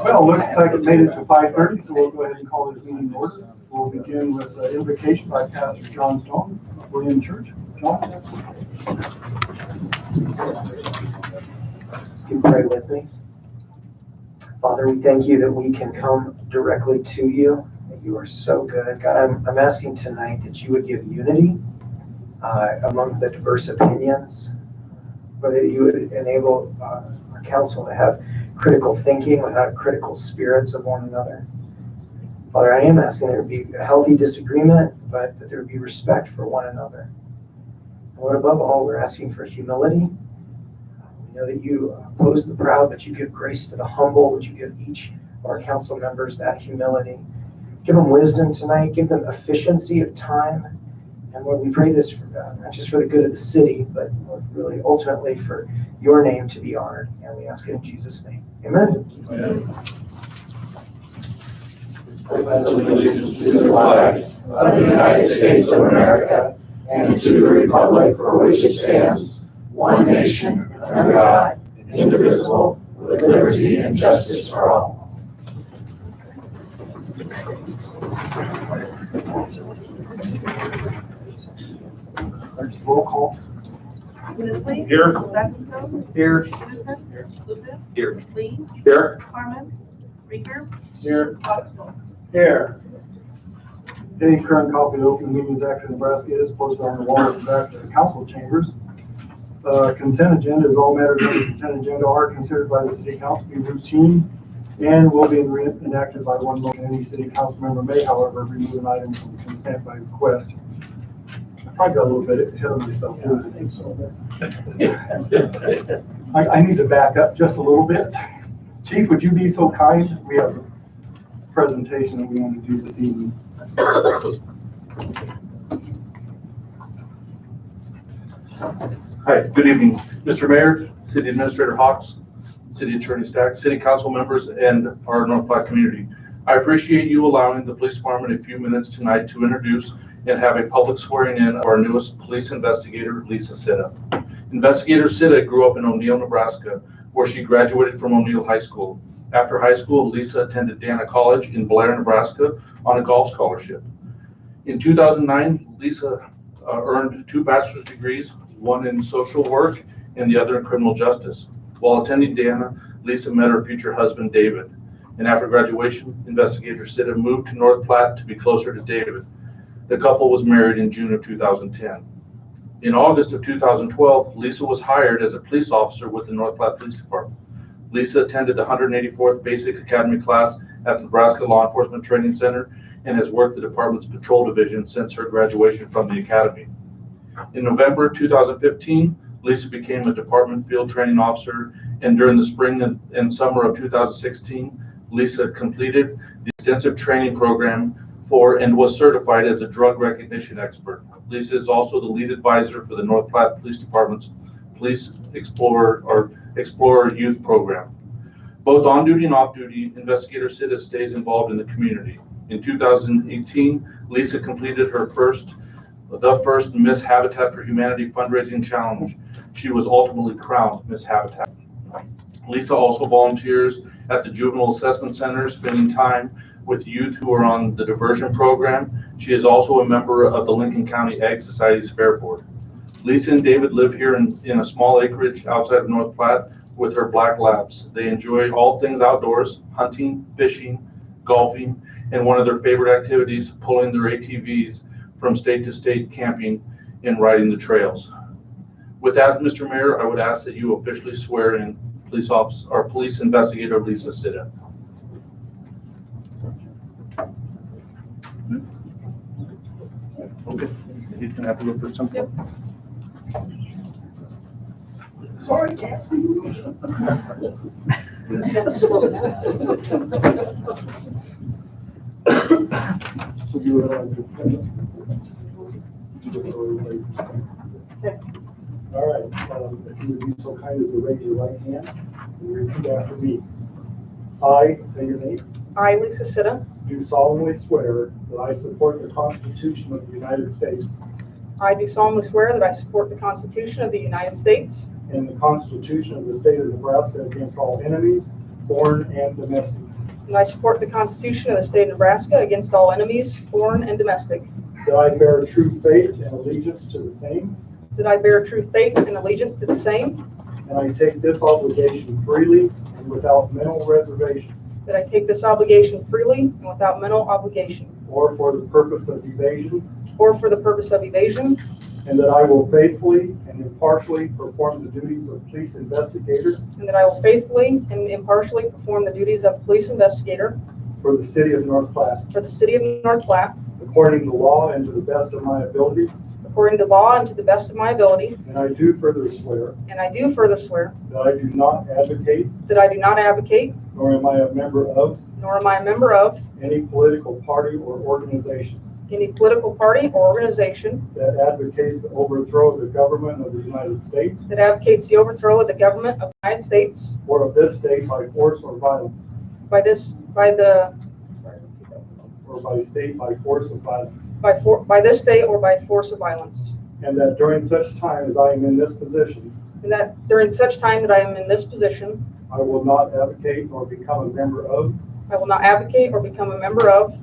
Well, looks like it made it to 5:30, so we'll go ahead and call this meeting to order. We'll begin with the invocation by Pastor John Stone, William Church. John? You pray with me. Father, we thank you that we can come directly to you, that you are so good. God, I'm asking tonight that you would give unity among the diverse opinions, whether you would enable our council to have critical thinking without critical spirits of one another. Father, I am asking there would be a healthy disagreement, but that there would be respect for one another. And Lord, above all, we're asking for humility. We know that you oppose the proud, but you give grace to the humble. Would you give each of our council members that humility? Give them wisdom tonight. Give them efficiency of time. And Lord, we pray this for not just for the good of the city, but Lord, really ultimately for your name to be honored. And we ask it in Jesus' name. Amen. Amen. I pledge allegiance to the flag of the United States of America and to the republic for which it stands, one nation, under God, indivisible, with liberty and justice for all. Roll call. Leslie? Here. Levinson? Here. Peterson? Lucas? Here. Lee? Here. Harmon? Rieger? Here. Foxville? Here. Any current copy of the Open Meetings Act of Nebraska is posted on the wall at the back of the council chambers. Consent agenda is all matters on the consent agenda are considered by the city council to be routine and will be enacted by one motion. Any city council member may, however, remove an item from consent by request. I probably got a little bit ahead of myself. I need to back up just a little bit. Chief, would you be so kind? We have a presentation that we want to do this evening. Hi, good evening, Mr. Mayor, City Administrator Hawks, City Attorney Stack, City Council members, and our North Platte community. I appreciate you allowing the police department a few minutes tonight to introduce and have a public swearing in of our newest police investigator, Lisa Sitta. Investigator Sitta grew up in O'Neill, Nebraska, where she graduated from O'Neill High School. After high school, Lisa attended Dana College in Blair, Nebraska on a golf scholarship. In 2009, Lisa earned 2 bachelor's degrees, one in social work and the other in criminal justice. While attending Dana, Lisa met her future husband, David. And after graduation, Investigator Sitta moved to North Platte to be closer to David. The couple was married in June of 2010. In August of 2012, Lisa was hired as a police officer with the North Platte Police Department. Lisa attended the 184th Basic Academy class at the Nebraska Law Enforcement Training Center and has worked the department's patrol division since her graduation from the academy. In November 2015, Lisa became a department field training officer, and during the spring and summer of 2016, Lisa completed the extensive training program for and was certified as a drug recognition expert. Lisa is also the lead advisor for the North Platte Police Department's Police Explorer Youth Program. Both on duty and off duty, Investigator Sitta stays involved in the community. In 2018, Lisa completed the first Miss Habitat for Humanity fundraising challenge. She was ultimately crowned Miss Habitat. Lisa also volunteers at the Juvenile Assessment Center, spending time with youth who are on the diversion program. She is also a member of the Lincoln County Ag Society's Fair Board. Lisa and David live here in a small acreage outside of North Platte with her black labs. They enjoy all things outdoors, hunting, fishing, golfing, and one of their favorite activities, pulling their ATVs from state to state camping and riding the trails. With that, Mr. Mayor, I would ask that you officially swear in police investigator Lisa Sitta. Okay, he's gonna have to look for something. Sorry, can't see you. So you would like to stand up? All right, if you would be so kind as to raise your right hand and repeat after me. I, say your name, I, Lisa Sitta, do solemnly swear that I support the Constitution of the United States I do solemnly swear that I support the Constitution of the United States and the Constitution of the State of Nebraska against all enemies, foreign and domestic, and I support the Constitution of the State of Nebraska against all enemies, foreign and domestic, that I bear true faith and allegiance to the same, that I bear true faith and allegiance to the same, and I take this obligation freely and without mental reservation that I take this obligation freely and without mental obligation or for the purpose of evasion, or for the purpose of evasion, and that I will faithfully and impartially perform the duties of police investigator and that I will faithfully and impartially perform the duties of police investigator for the city of North Platte, for the city of North Platte, according to law and to the best of my ability. according to law and to the best of my ability, And I do further swear and I do further swear that I do not advocate, that I do not advocate, nor am I a member of, nor am I a member of, any political party or organization any political party or organization that advocates the overthrow of the government of the United States that advocates the overthrow of the government of the United States or of this state by force or violence, by this state or by force of violence, and that during such time as I am in this position, and that during such time that I am in this position, I will not advocate nor become a member of I will not advocate or become a member of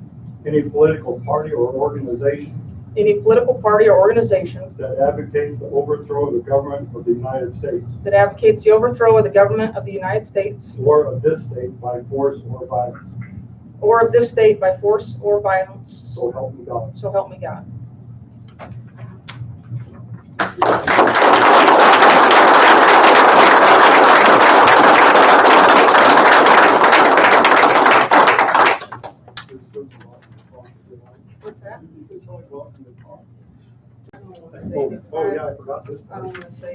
any political party or organization any political party or organization that advocates the overthrow of the government of the United States that advocates the overthrow of the government of the United States or of this state by force or violence. or of this state by force or violence. So help me God. So help me God. What's that? Oh, yeah, I forgot this I part. don't want to say.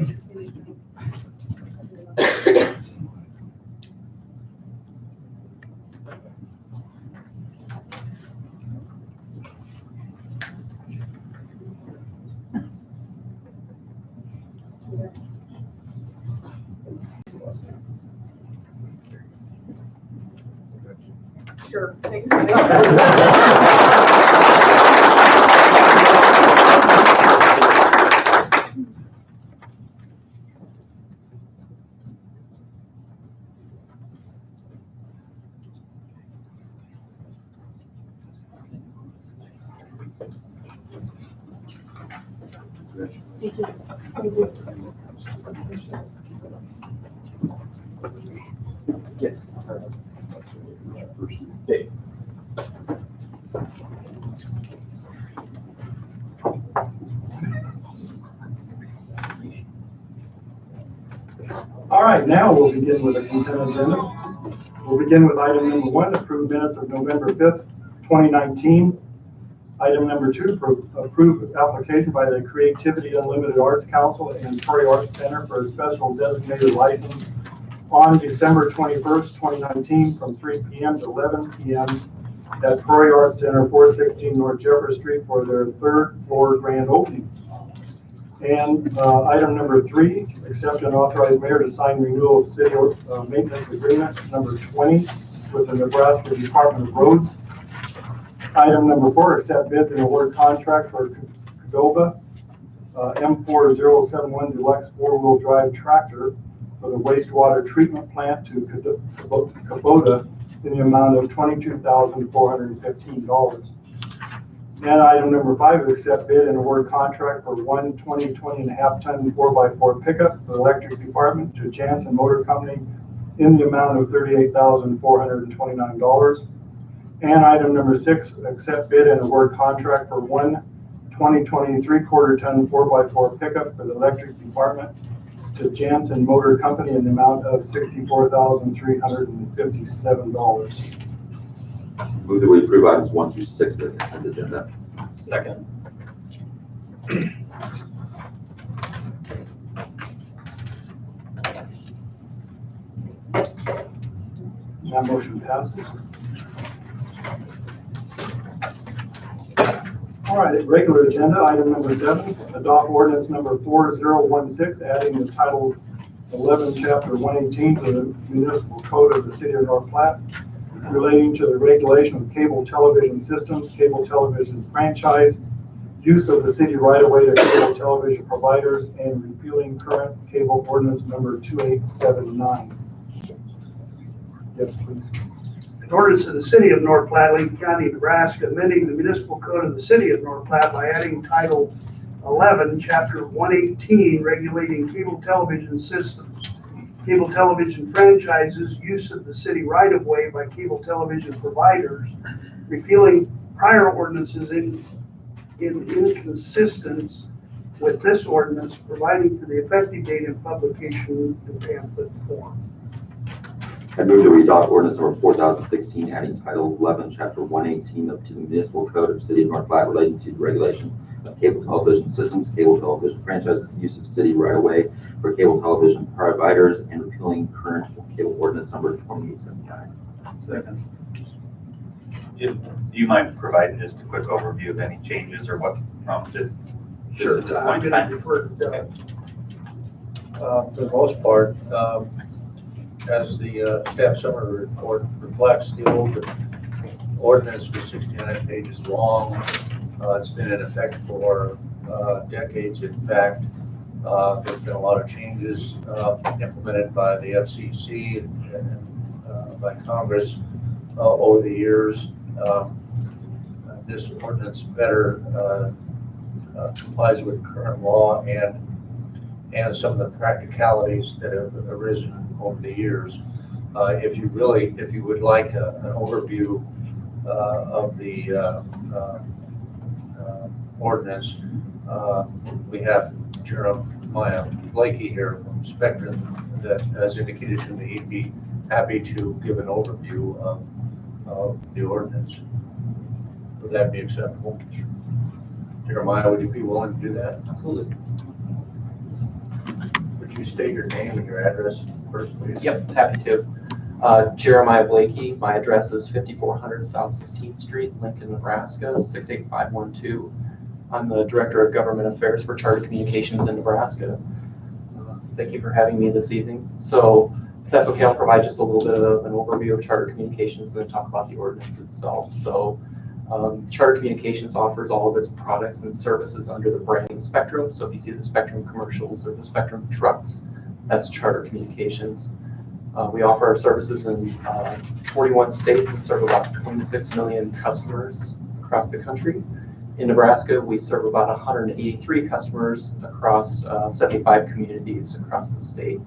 Sure. Thanks. Yes. All right, now we'll begin with the consent agenda. We'll begin with item number 1, approve minutes of November 5th, 2019. Item number 2, approve application by the Creativity Unlimited Arts Council and Torrey Arts Center for a special designated license on December 21st, 2019 from 3 p.m. to 11 p.m. at Torrey Arts Center, 416 North Jefferson Street for their 3rd floor grand opening. And item number 3, accept and authorize mayor to sign renewal of city maintenance agreement number 20 with the Nebraska Department of Roads. Item number 4, accept bids and award contract for Cadova M4071 Deluxe 4-wheel drive tractor for the wastewater treatment plant to Kubota in the amount of $22,415. And item number 5, accept bid and award contract for one 20.5-ton 4x4 pickup for the electric department to Jansen Motor Company in the amount of $38,429. And item number 6, accept bid and award contract for one 2020 3/4-ton 4x4 pickup for the electric department to Jansen Motor Company in the amount of $64,357. Move that we approve items 1 through 6 of the consent agenda. Second. That motion passes. All right, regular agenda, item number 7, adopt ordinance number 4016, adding the title 11, chapter 118 to the municipal code of the city of North Platte, relating to the regulation of cable television systems, cable television franchise, use of the city right-of-way to cable television providers, and repealing current cable ordinance number 2879. Yes, please. An ordinance of the city of North Platte, Lincoln County, Nebraska, amending the municipal code of the city of North Platte by adding title 11, chapter 118, regulating cable television systems, cable television franchises, use of the city right-of-way by cable television providers, repealing prior ordinances in inconsistence with this ordinance, providing for the effective date and publication in pamphlet form. I move that we adopt ordinance number 4016, adding title 11, chapter 118 to the municipal code of the city of North Platte relating to the regulation of cable television systems, cable television franchises, use of city right-of-way for cable television providers, and repealing current cable ordinance number 2879. Second. Do you mind providing just a quick overview of any changes or what prompted this Sure. at this I'm point in going time? to defer to Doug. For the most part, as the staff summary report reflects, the old ordinance was 69 pages long. It's been in effect for decades. In fact, there's been a lot of changes implemented by the FCC and by Congress over the years. This ordinance better complies with current law and some of the practicalities that have arisen over the years. If you would like an overview of the ordinance, we have Jeremiah Blakey here from Spectrum that has indicated to me he'd be happy to give an overview of the ordinance. Would that be acceptable? Jeremiah, would you be willing to do that? Absolutely. Would you state your name and your address first, please? Yep, happy to. Jeremiah Blakey, my address is 5400 South 16th Street, Lincoln, Nebraska, 68512. I'm the Director of Government Affairs for Charter Communications in Nebraska. Thank you for having me this evening. So, if that's okay, I'll provide just a little bit of an overview of Charter Communications and then talk about the ordinance itself. So, Charter Communications offers all of its products and services under the brand name Spectrum. So if you see the Spectrum commercials or the Spectrum trucks, that's Charter Communications. We offer our services in 41 states and serve about 26 million customers across the country. In Nebraska, we serve about 183 customers across 75 communities across the state.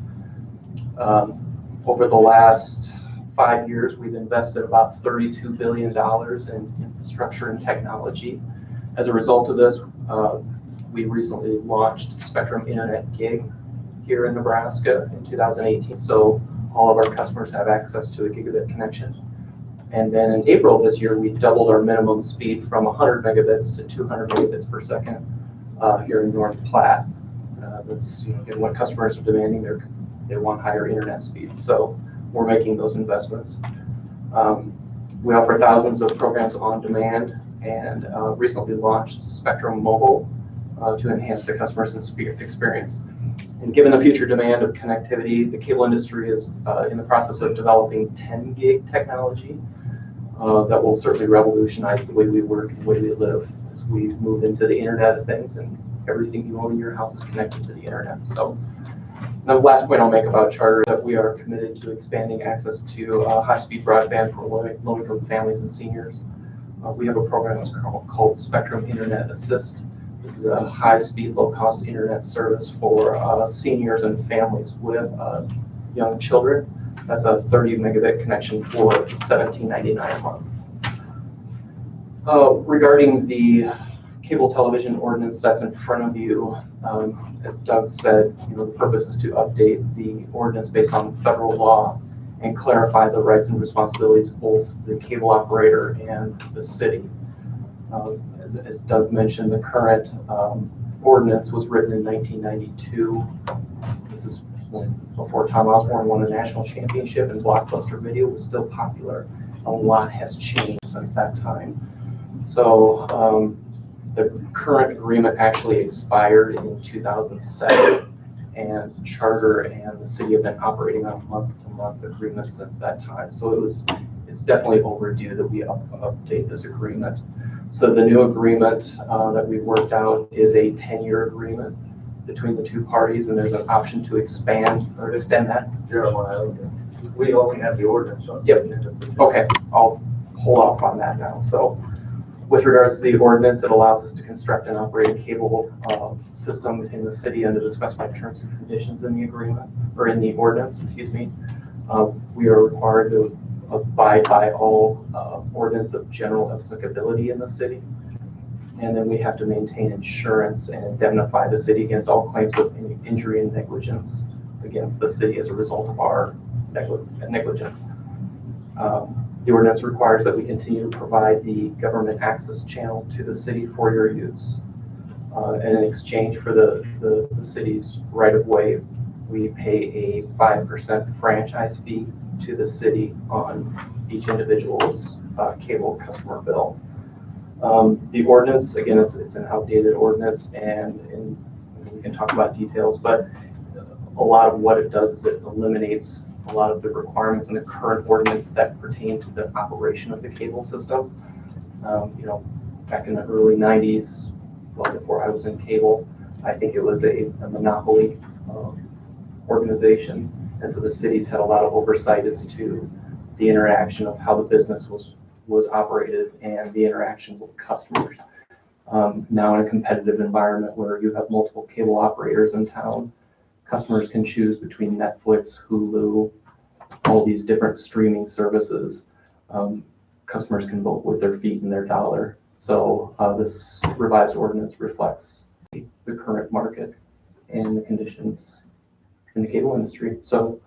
Over the last 5 years, we've invested about $32 billion in infrastructure and technology. As a result of this, we recently launched Spectrum Internet Gig here in Nebraska in 2018. So all of our customers have access to a gigabit connection. And then in April of this year, we doubled our minimum speed from 100 megabits to 200 megabits per second here in North Platte. That's again, what customers are demanding. They want higher internet speeds. So we're making those investments. We offer thousands of programs on demand and recently launched Spectrum Mobile to enhance the customer's experience. And given the future demand of connectivity, the cable industry is in the process of developing 10 gig technology that will certainly revolutionize the way we work and the way we live as we move into the Internet of Things and everything you own in your house is connected to the Internet. So The last point I'll make about Charter is that we are committed to expanding access to high-speed broadband for low-income families and seniors. We have a program that's called Spectrum Internet Assist. This is a high-speed, low-cost internet service for seniors and families with young children. That's a 30 megabit connection for $17.99 a month. Regarding the cable television ordinance that's in front of you, as Doug said, the purpose is to update the ordinance based on federal law and clarify the rights and responsibilities of both the cable operator and the city. As Doug mentioned, the current ordinance was written in 1992. This is before Tom Osborne won a national championship and Blockbuster Video was still popular. A lot has changed since that time. So the current agreement actually expired in 2007, and Charter and the city have been operating on a month-to-month agreement since that time. So it's definitely overdue that we update this agreement. So the new agreement that we worked out is a 10-year agreement between the two parties, and there's an option to expand or extend that. Jeremiah, we only have the ordinance on. Yep. Okay, I'll hold off on that now. So with regards to the ordinance, it allows us to construct and operate a cable system in the city under the specified terms and conditions in the agreement, or in the ordinance, excuse me. We are required to abide by all ordinance of general applicability in the city. And then we have to maintain insurance and indemnify the city against all claims of injury and negligence against the city as a result of our negligence. The ordinance requires that we continue to provide the government access channel to the city for your use. And in exchange for the city's right-of-way, we pay a 5% franchise fee to the city on each individual's cable customer bill. The ordinance, again, it's an outdated ordinance, and we can talk about details, but a lot of what it does is it eliminates a lot of the requirements in the current ordinance that pertain to the operation of the cable system. Back in the early 90s, well before I was in cable, I think it was a monopoly organization, and so the cities had a lot of oversight as to the interaction of how the business was operated and the interactions with customers. Now in a competitive environment where you have multiple cable operators in town, customers can choose between Netflix, Hulu, all these different streaming services. Customers can vote with their feet and their dollar. So this revised ordinance reflects the current market and the conditions in the cable industry. So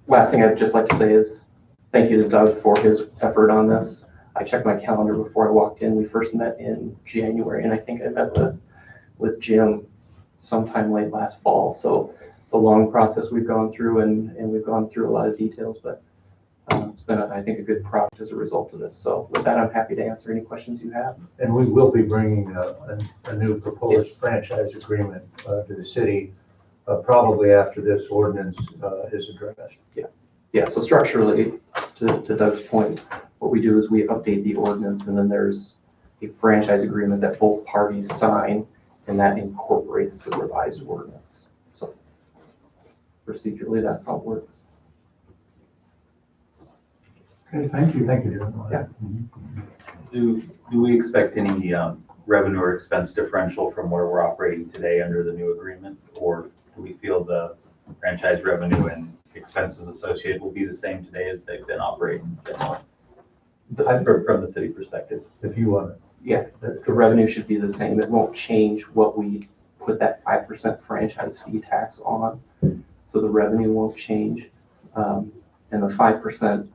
last thing I'd just like to say is thank you to Doug for his effort on this. I checked my calendar before I walked in. We first met in January, and I think I met with Jim sometime late last fall. So it's a long process we've gone through, and we've gone through a lot of details, but it's been, I think, a good product as a result of this. So with that, I'm happy to answer any questions you have. And we will be bringing a new proposed franchise agreement to the city probably after this ordinance is addressed. Yeah, so structurally, to Doug's point, what we do is we update the ordinance, and then there's a franchise agreement that both parties sign, and that incorporates the revised ordinance. So procedurally, that's how it works. Okay, thank you. Thank you, Jeremiah. Yeah. Do we expect any revenue or expense differential from where we're operating today under the new agreement? Or do we feel the franchise revenue and expenses associated will be the same today as they've been operating from the city perspective? If you want it. Yeah, the revenue should be the same. It won't change what we put that 5% franchise fee tax on. So the revenue won't change. And the 5%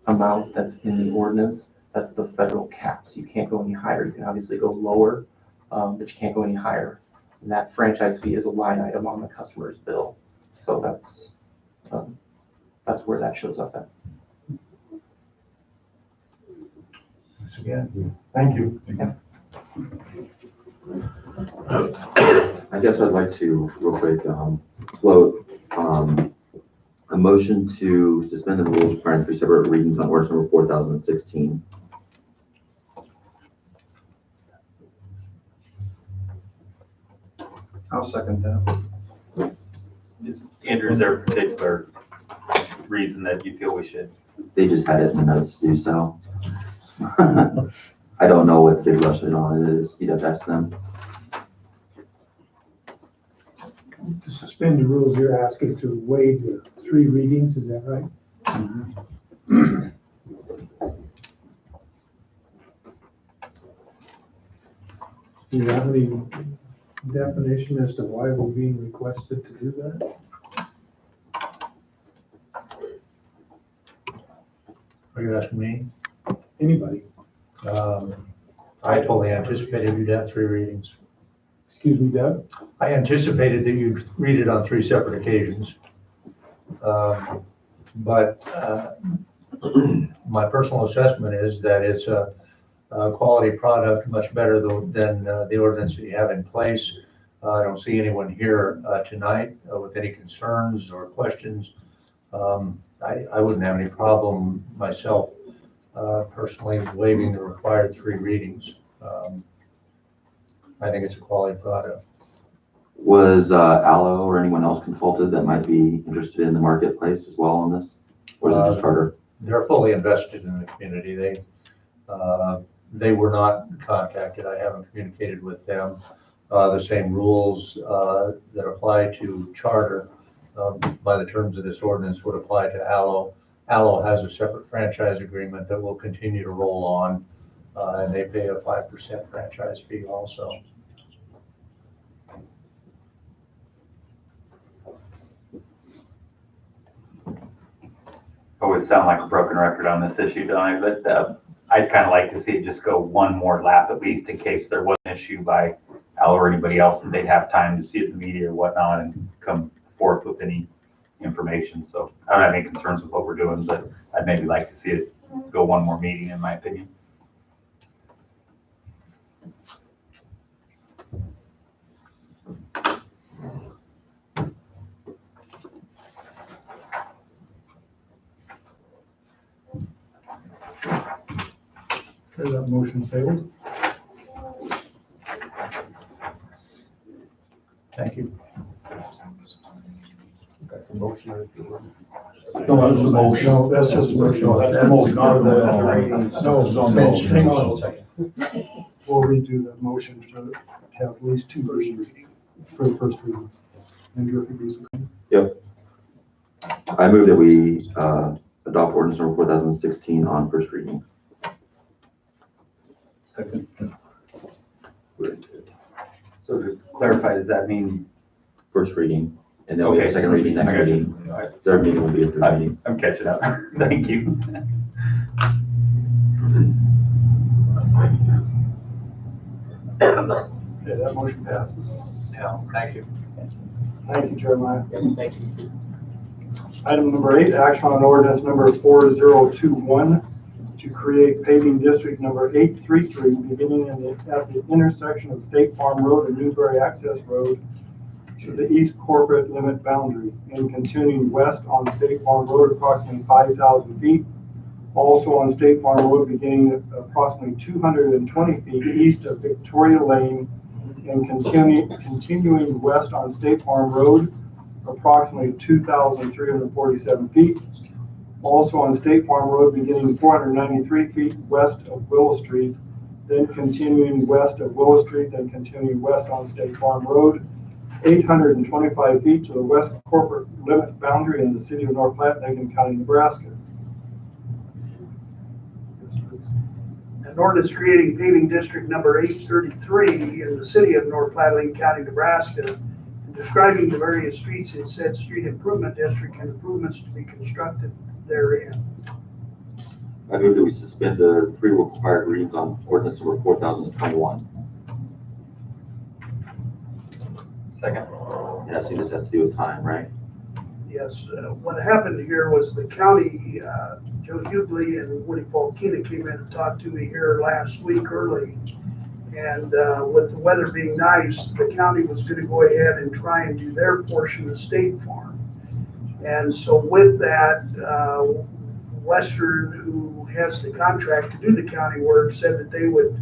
amount that's in the ordinance, that's the federal cap. So you can't go any higher. You can obviously go lower, but you can't go any higher. And that franchise fee is a line item on the customer's bill. So that's where that shows up at. Thanks again. Thank you. I guess I'd like to, real quick, float a motion to suspend the rules requiring 3 separate readings on ordinance number 4016. I'll I'll second that. Andrew, is there a particular reason that you feel we should? They just had it in the notes to do so. I don't know what big rush on it is. You'd have to ask them. To suspend the rules, you're asking to waive the 3 readings, is that right? Do you have any definition as to why we're being requested to do that? Are you asking me? Anybody? I totally anticipated you'd have 3 readings. Excuse me, Doug? I anticipated that you'd read it on 3 separate occasions. But my personal assessment is that it's a quality product, much better than the ordinance that you have in place. I don't see anyone here tonight with any concerns or questions. I wouldn't have any problem myself personally waiving the required 3 readings. I think it's a quality product. Was Allo or anyone else consulted that might be interested in the marketplace as well on this? Or is it just Charter? They're fully invested in the community. They were not contacted. I haven't communicated with them. The same rules that apply to Charter by the terms of this ordinance would apply to Allo. Allo has a separate franchise agreement that will continue to roll on, and they pay a 5% franchise fee also. Always sound like a broken record on this issue, don't I? But I'd kind of like to see it just go one more lap at least in case there was an issue by Al or anybody else and they'd have time to see it in the media or whatnot and come forth with any information. So I don't have any concerns with what we're doing, but I'd maybe like to see it go one more meeting in my opinion. Okay, that motion failed. Thank you. No, that's the motion. No, that's just a motion. No, that's the motion. No, suspension. Hang on. We'll redo the motion to have at least 2 versions for the first reading. Andrew, if you do so. Yep. I move that we adopt ordinance number 4016 on first reading. Second. So to clarify, does that mean? First reading, and then we have a second reading next reading. All right. Third meeting will be a third reading. I'm catching up. Thank you. Okay, that motion passes. Yeah, thank you. Thank you, Jeremiah. Thank you. Item number 8, action on ordinance number 4021 to create paving district number 833 beginning at the intersection of State Farm Road and Newberry Access Road to the east corporate limit boundary and continuing west on State Farm Road approximately 5,000 feet. Also on State Farm Road beginning at approximately 220 feet east of Victoria Lane and continuing west on State Farm Road approximately 2,347 feet. Also on State Farm Road beginning 493 feet west of Willow Street, then continuing west of Willow Street, then continuing west on State Farm Road, 825 feet to the west corporate limit boundary in the city of North Platte, Lincoln County, Nebraska. An ordinance creating paving district number 833 in the city of North Platte, Lincoln County, Nebraska, and describing the various streets in said street improvement district and improvements to be constructed therein. I move that we suspend the 3 required readings on ordinance number 4021. Second. And I see this has to do with time, right? Yes, what happened here was the county, Joe Hughley and Woody Falkina came in and talked to me here last week early. And with the weather being nice, the county was going to go ahead and try and do their portion of State Farm. And so with that, Western, who has the contract to do the county work, said that they would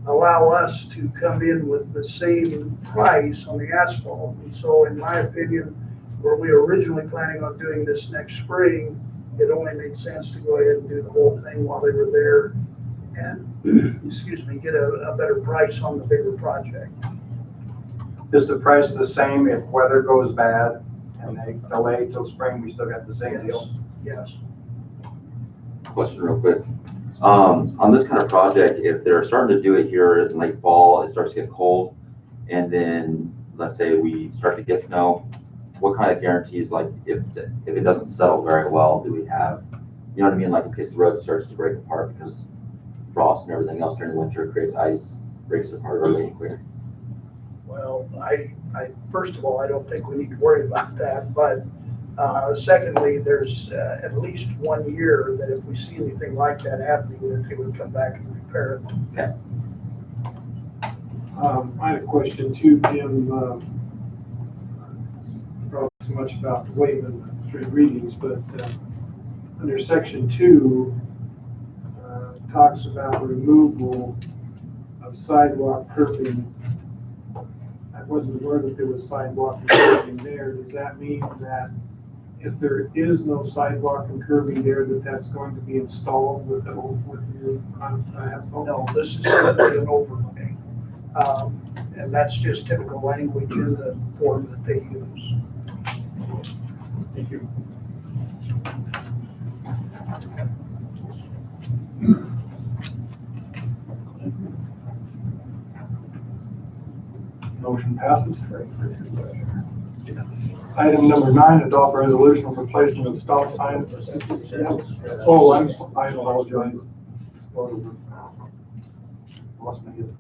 allow us to come in with the same price on the asphalt. And so in my opinion, where we were originally planning on doing this next spring, it only made sense to go ahead and do the whole thing while they were there and, excuse me, get a better price on the bigger project. Is the price the same if weather goes bad and they delay till spring, we still got the same deal? Yes. Question real quick. On this kind of project, if they're starting to do it here in late fall, it starts to get cold, and then let's say we start to get snow, what kind of guarantees, like if it doesn't settle very well, do we have? You know what I mean? Like in case the road starts to break apart because frost and everything else during the winter creates ice, breaks it apart really quick. Well, I first of all, I don't think we need to worry about that, but secondly, there's at least 1 year that if we see anything like that happening, that they would come back and repair it. Okay. I had a question too, Jim. Probably so much about waiving the 3 readings, but under section 2, talks about removal of sidewalk curbing. I wasn't aware that there was sidewalk and curbing there. Does that mean that if there is no sidewalk and curbing there, that's going to be installed with your asphalt? No, this is simply an overlay. And that's just typical language in the form that they use. Thank you. Motion passes. Item number 9, adopt resolution for placement of stop signs. Oh, I apologize. Lost my head.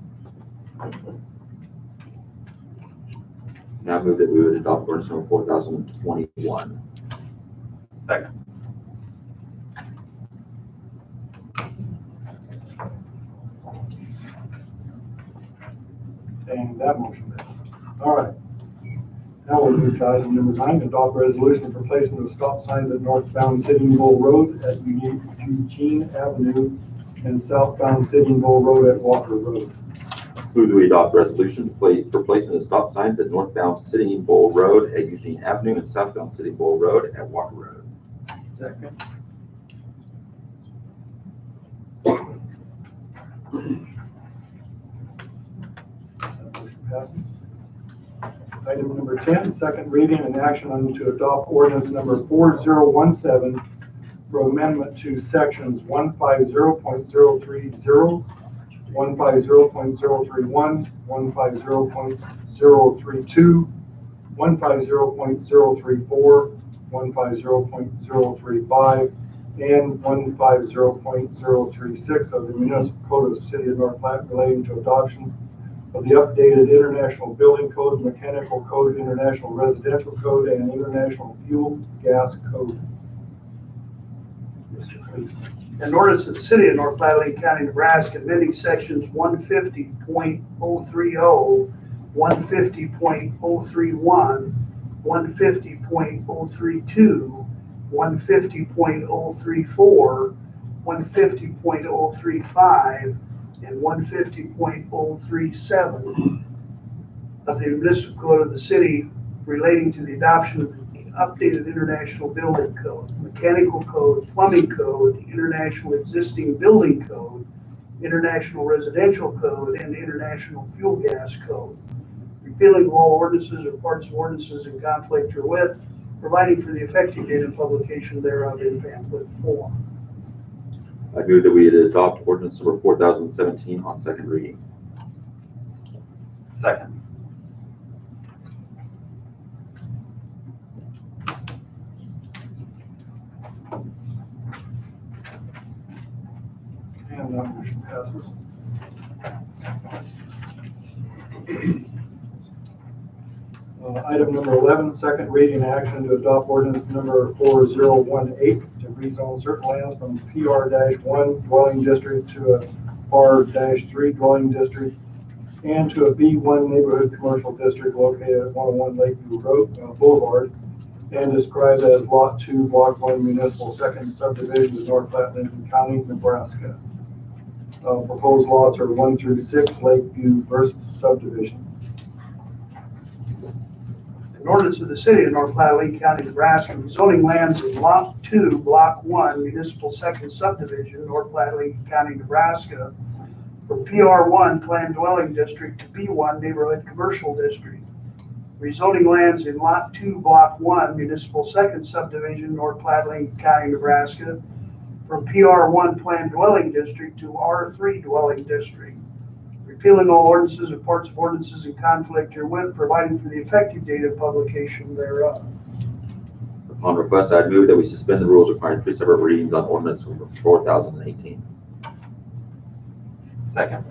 Now move that we would adopt ordinance number 4021. Second. And that motion passes. All right. Now we'll move to item number 9, adopt resolution for placement of stop signs at northbound Sitting Bull Road at Eugene Avenue and southbound Sitting Bull Road at Walker Road. Move that we adopt resolution for placement of stop signs at northbound Sitting Bull Road at Eugene Avenue and southbound Sitting Bull Road at Walker Road. Second. That motion passes. Item number 10, second reading and action on to adopt ordinance number 4017 for amendment to sections 150.030, 150.031, 150.032, 150.034, 150.035, and 150.036 of the Municipal Code of the City of North Platte relating to adoption of the updated International Building Code, Mechanical Code, International Residential Code, and International Fuel Gas Code. Mr. Cleason. An ordinance of the City of North Platte, County, Nebraska, amending sections 150.030, 150.031, 150.032, 150.034, 150.035, and 150.037 of the Municipal Code of the City relating to the adoption of the updated International Building Code, Mechanical Code, Plumbing Code, International Existing Building Code, International Residential Code, and International Fuel Gas Code, repealing all ordinances or parts of ordinances in conflict herewith, providing for the effective date and publication thereof in pamphlet form. I move that we adopt ordinance number 4017 on second reading. Second. And that motion passes. Item number 11, second reading action to adopt ordinance number 4018 to rezone certain lands from PR-1 dwelling district to a R-3 dwelling district and to a B1 neighborhood commercial district located at 101 Lakeview Road, Boulevard, and described as Lot 2, Block 1, Municipal Second Subdivision of North Platte, Lincoln County, Nebraska. Proposed lots are 1 through 6, Lakeview versus subdivision. An ordinance of the city of North Platte, Lee County, Nebraska, rezoning lands in Lot 2, Block 1, Municipal Second Subdivision, North Platte, Lee County, Nebraska, from PR1 Planned Dwelling District to B1 Neighborhood Commercial District. Rezoning lands in Lot 2, Block 1, Municipal Second Subdivision, North Platte, Lee County, Nebraska, from PR1 Planned Dwelling District to R3 Dwelling District. Repealing all ordinances or parts of ordinances in conflict herewith, providing for the effective date of publication thereof. Upon request, I'd move that we suspend the rules requiring 3 separate readings on ordinance number 4018. Second.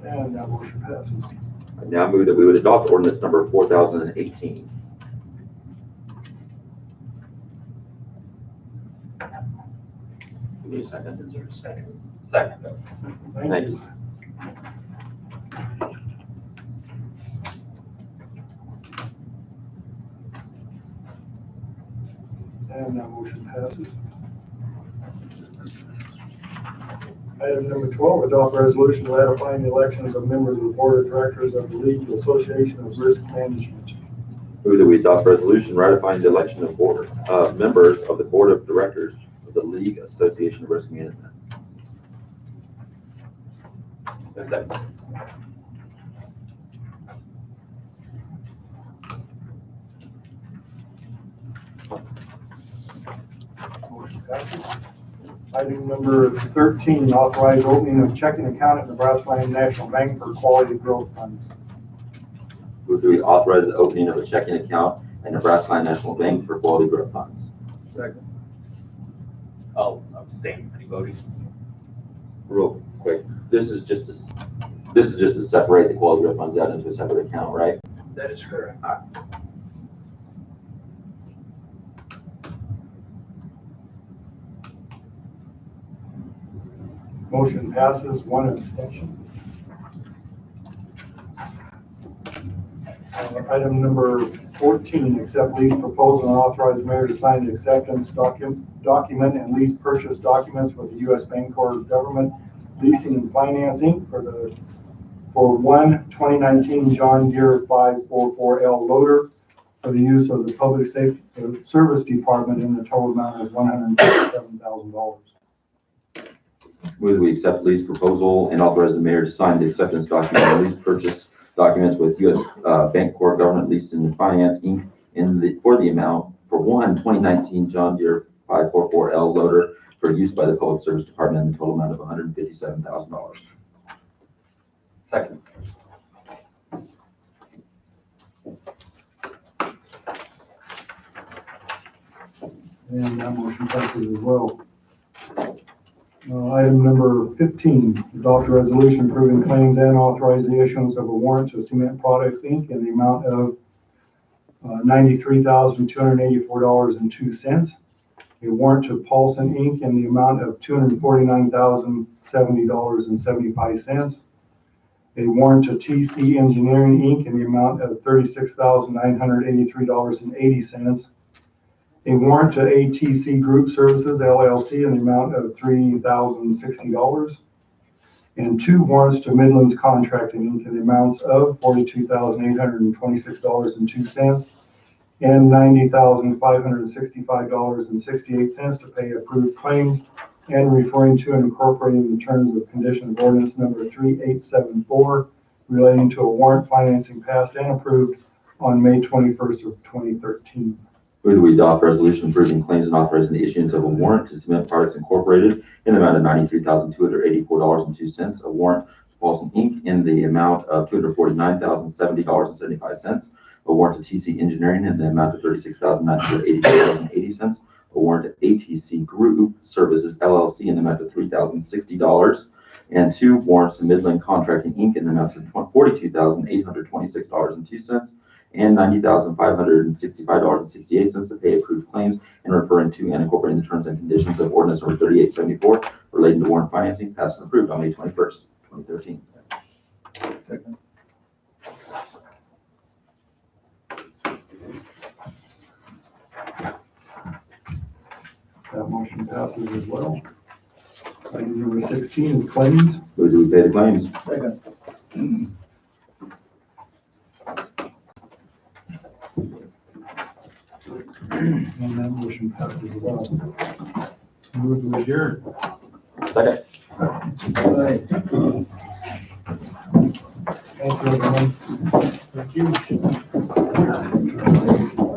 And that motion passes. I now move that we would adopt ordinance number 4018. Give me a second. Is there a second? Second. Thank you. And that motion passes. Item number 12, adopt resolution ratifying the elections of members of the Board of Directors of the League Association of Risk Management. Move that we adopt resolution ratifying the election of members of the Board of Directors of the League Association of Risk Management. Second. Motion passes. Item number 13, authorize opening of checking account at Nebraska Land National Bank for quality growth funds. Move that we authorize the opening of a checking account at Nebraska Land National Bank for quality growth funds. Second. I'll abstain from voting. Real quick, this is just to separate the quality growth funds out into a separate account, right? That is correct. Motion passes, 1 abstention. Item number 14, accept lease proposal and authorize mayor to sign the acceptance document and lease purchase documents with the U.S. Bancorp Government Leasing and Financing for one 2019 John Deere 544L loader for the use of the Public Safety Service Department in the total amount of $157,000. Move that we accept lease proposal and authorize the mayor to sign the acceptance document and lease purchase documents with U.S. Bancorp Government Leasing and Finance, Inc. For the amount for one 2019 John Deere 544L loader for use by the Public Service Department in the total amount of $157,000. Second. And that motion passes as well. Item number 15, adopt a resolution approving claims and authorize the issuance of a warrant to Cement Products, Inc. in the amount of $93,284.02. A warrant to Paulson, Inc. in the amount of $249,070.75. A warrant to TC Engineering, Inc. in the amount of $36,983.80. A warrant to ATC Group Services LLC in the amount of $3,060. And 2 warrants to Midlands Contracting, Inc. in the amounts of $42,826.02 and $90,565.68 to pay approved claims and referring to and incorporating the terms of condition of ordinance number 3874 relating to a warrant financing passed and approved on May 21st of 2013. Move that we adopt resolution approving claims and authorizing the issuance of a warrant to Cement Products Incorporated in the amount of $93,284.02. A warrant to Paulson, Inc. in the amount of $249,070.75. A warrant to TC Engineering in the amount of $36,984.80. A warrant to ATC Group Services LLC in the amount of $3,060. And 2 warrants to Midland Contracting, Inc. in the amount of $42,826.02. and $90,565.68 to pay approved claims and referring to and incorporating the terms and conditions of ordinance number 3874 relating to warrant financing passed and approved on May 21st, 2013. Second. motion passes as well. Item number 16 is claims. Move to pay the claims. And that motion passes as well. Move to adjourn. Second. Thank you, everyone. Thank you.